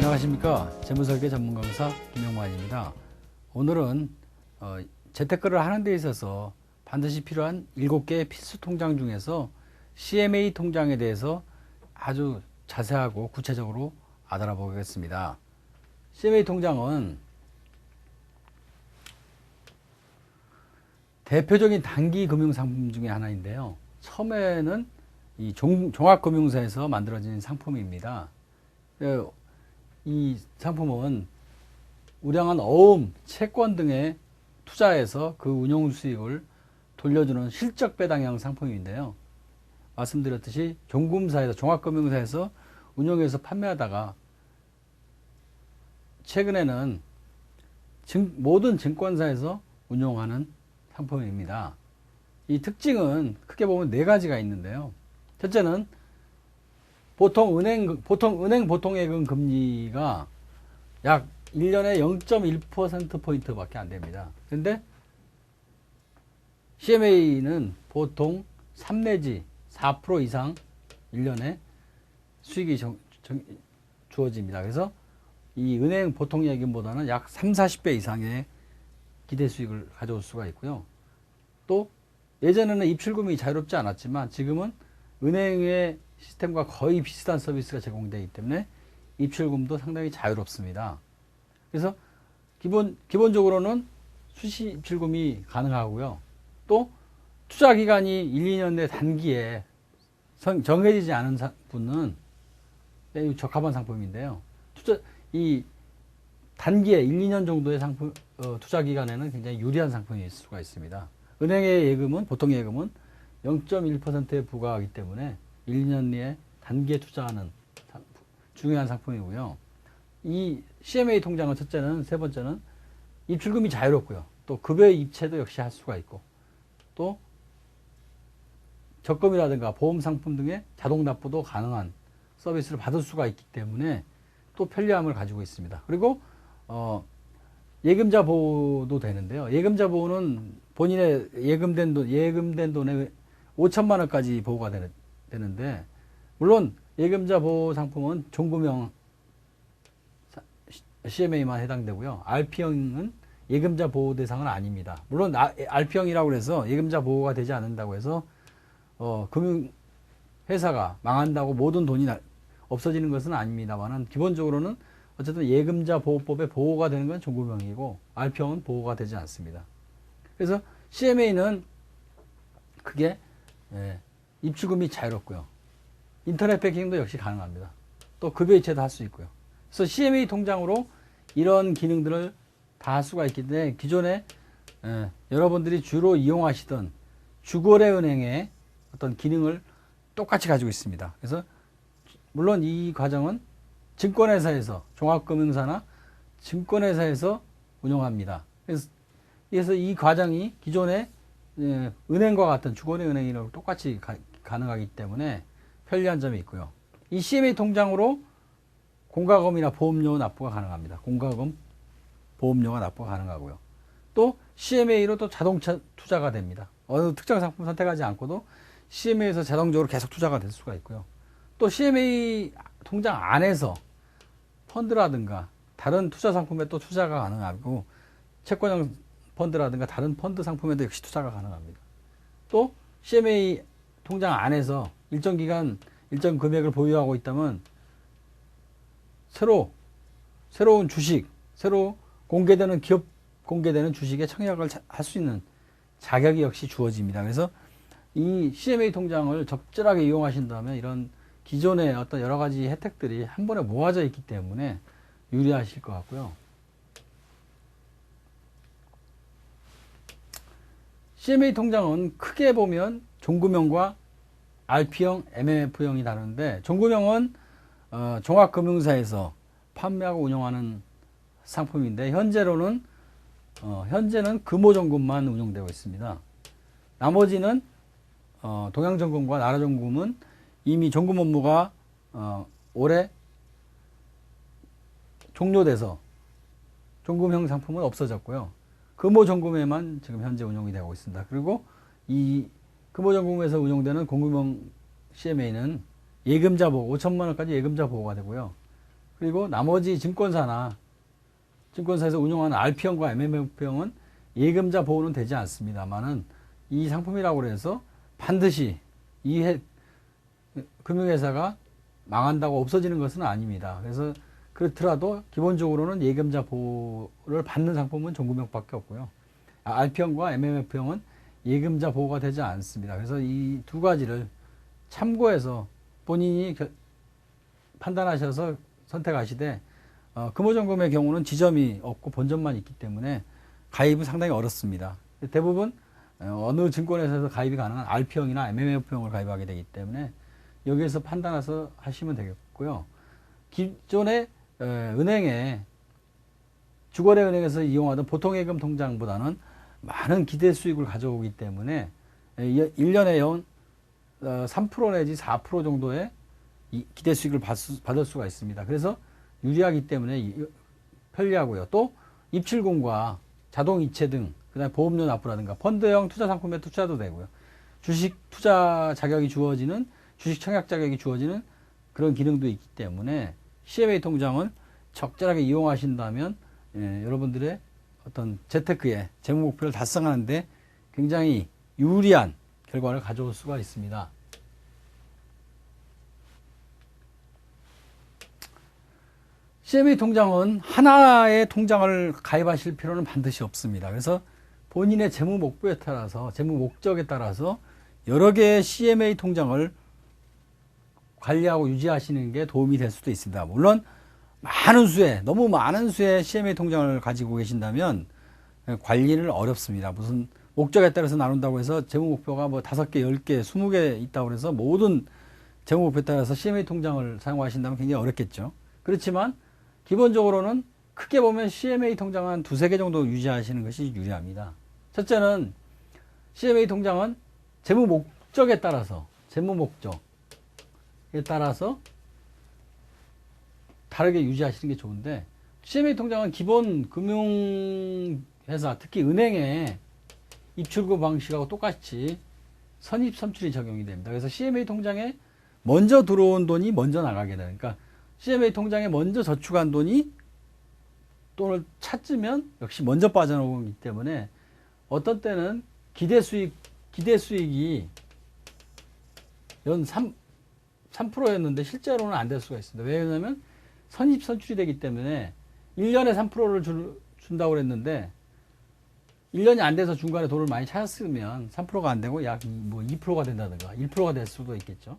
안녕하십니까. 재무설계 전문 강사 김영만입니다. 오늘은 재테크를 하는 데 있어서 반드시 필요한 7개의 필수 통장 중에서 CMA 통장에 대해서 아주 자세하고 구체적으로 알아보겠습니다. CMA 통장은 대표적인 단기 금융상품 중에 하나인데요. 처음에는 이 종합금융사에서 만들어진 상품입니다. 이 상품은 우량한 어음, 채권 등에 투자해서 그 운용 수익을 돌려주는 실적 배당형 상품인데요. 말씀드렸듯이 종금사에서, 종합금융사에서 운용해서 판매하다가 최근에는 모든 증권사에서 운용하는 상품입니다. 이 특징은 크게 보면 4가지가 있는데요. 첫째는 보통 은행 보통예금 금리가 약 1년에 0.1% 밖에 안 됩니다. 그런데 CMA는 보통 3 내지 4% 이상 1년에 수익이 주어집니다. 그래서 이 은행 보통예금보다는 약 30-40배 이상의 기대 수익을 가져올 수가 있고요. 또 예전에는 입출금이 자유롭지 않았지만 지금은 은행의 시스템과 거의 비슷한 서비스가 제공되기 때문에 입출금도 상당히 자유롭습니다. 그래서 기본적으로는 수시 입출금이 가능하고요. 또 투자 기간이 1-2년 내 단기에 정해지지 않은 분은 매우 적합한 상품인데요. 이 단기에 1-2년 정도의 투자 기간에는 굉장히 유리한 상품일 수가 있습니다. 은행의 예금은, 보통 예금은 0.1%에 부과하기 때문에 1년 내에 단기에 투자하는 중요한 상품이고요. 이 CMA 통장은 첫째는, 세 번째는 입출금이 자유롭고요. 또 급여 입체도 역시 할 수가 있고, 또 적금이라든가 보험 상품 등의 자동 납부도 가능한 서비스를 받을 수가 있기 때문에 또 편리함을 가지고 있습니다. 그리고 예금자 보호도 되는데요. 예금자 보호는 본인의 예금된 돈에 5천만 원까지 보호가 되는데, 물론 예금자 보호 상품은 종금형 CMA만 해당되고요. RP형은 예금자 보호 대상은 아닙니다. 물론 RP형이라고 해서 예금자 보호가 되지 않는다고 해서 금융회사가 망한다고 모든 돈이 없어지는 것은 아닙니다만, 기본적으로는 어쨌든 예금자 보호법에 보호가 되는 건 종금형이고 RP형은 보호가 되지 않습니다. 그래서 CMA는 크게 입출금이 자유롭고요. 인터넷 뱅킹도 역시 가능합니다. 또 급여 이체도 할 수 있고요. 그래서 CMA 통장으로 이런 기능들을 다 할 수가 있기 때문에 기존에 여러분들이 주로 이용하시던 주거래은행의 어떤 기능을 똑같이 가지고 있습니다. 그래서 물론 이 과정은 증권회사에서, 종합금융사나 증권회사에서 운영합니다. 그래서 이 과정이 기존의 은행과 같은 주거래 은행이랑 똑같이 가능하기 때문에 편리한 점이 있고요. 이 CMA 통장으로 공과금이나 보험료 납부가 가능합니다. 공과금, 보험료가 납부가 가능하고요. 또 CMA로 또 자동차 투자가 됩니다. 어느 특정 상품 선택하지 않고도 CMA에서 자동적으로 계속 투자가 될 수가 있고요. 또 CMA 통장 안에서 펀드라든가 다른 투자 상품에 또 투자가 가능하고, 채권형 펀드라든가 다른 펀드 상품에도 역시 투자가 가능합니다. 또 CMA 통장 안에서 일정 기간, 일정 금액을 보유하고 있다면 새로운 주식, 새로 공개되는 기업 공개되는 주식에 청약을 할 수 있는 자격이 역시 주어집니다. 그래서 이 CMA 통장을 적절하게 이용하신다면 이런 기존의 어떤 여러 가지 혜택들이 한 번에 모아져 있기 때문에 유리하실 것 같고요. CMA 통장은 크게 보면 종금형과 RP형, MMF형이 다른데, 종금형은 종합금융사에서 판매하고 운영하는 상품인데, 현재는 금호정금만 운영되고 있습니다. 나머지는 동양정금과 나라정금은 이미 정금 업무가 올해 종료돼서 종금형 상품은 없어졌고요. 금호정금에만 지금 현재 운영이 되고 있습니다. 그리고 이 금호정금에서 운영되는 공금형 CMA는 예금자 보호, 5천만 원까지 예금자 보호가 되고요. 그리고 나머지 증권사에서 운용하는 RP형과 MMF형은 예금자 보호는 되지 않습니다만은 이 상품이라고 해서 반드시 금융회사가 망한다고 없어지는 것은 아닙니다. 그래서 그렇더라도 기본적으로는 예금자 보호를 받는 상품은 종금형밖에 없고요. RP형과 MMF형은 예금자 보호가 되지 않습니다. 그래서 이 두 가지를 참고해서 본인이 판단하셔서 선택하시되, 금호점검의 경우는 지점이 없고 본점만 있기 때문에 가입은 상당히 어렵습니다. 대부분 어느 증권회사에서 가입이 가능한 RP형이나 MMF형을 가입하게 되기 때문에 여기에서 판단해서 하시면 되겠고요. 기존의 은행에 주거래은행에서 이용하던 보통예금 통장보다는 많은 기대 수익을 가져오기 때문에 1년에 연 3% 내지 4% 정도의 기대 수익을 받을 수가 있습니다. 그래서 유리하기 때문에 편리하고요. 또 입출금과 자동이체 등, 그다음에 보험료 납부라든가 펀드형 투자 상품에 투자도 되고요. 주식 투자 자격이 주어지는, 주식 청약 자격이 주어지는 그런 기능도 있기 때문에 CMA 통장은 적절하게 이용하신다면 여러분들의 어떤 재테크의 재무 목표를 달성하는데 굉장히 유리한 결과를 가져올 수가 있습니다. CMA 통장은 하나의 통장을 가입하실 필요는 반드시 없습니다. 그래서 본인의 재무 목표에 따라서, 재무 목적에 따라서 여러 개의 CMA 통장을 관리하고 유지하시는 게 도움이 될 수도 있습니다. 물론 너무 많은 수의 CMA 통장을 가지고 계신다면 관리는 어렵습니다. 무슨 목적에 따라서 나눈다고 해서 재무 목표가 뭐 5개, 10개, 20개 있다고 해서 모든 재무 목표에 따라서 CMA 통장을 사용하신다면 굉장히 어렵겠죠. 그렇지만 기본적으로는 크게 보면 CMA 통장은 한 2-3개 정도 유지하시는 것이 유리합니다. 첫째는 CMA 통장은 재무 목적에 따라서 다르게 유지하시는 게 좋은데, CMA 통장은 기본 금융회사, 특히 은행의 입출금 방식하고 똑같이 선입 선출이 적용이 됩니다. 그래서 CMA 통장에 먼저 들어온 돈이 먼저 나가게 되는, 그러니까 CMA 통장에 먼저 저축한 돈이 돈을 찾으면 역시 먼저 빠져나오기 때문에 어떤 때는 기대 수익이 연 3%였는데 실제로는 안 될 수가 있습니다. 왜냐하면 선입 선출이 되기 때문에 1년에 3%를 준다고 그랬는데 1년이 안 돼서 중간에 돈을 많이 찾았으면 3%가 안 되고 약 2%가 된다든가 1%가 될 수도 있겠죠.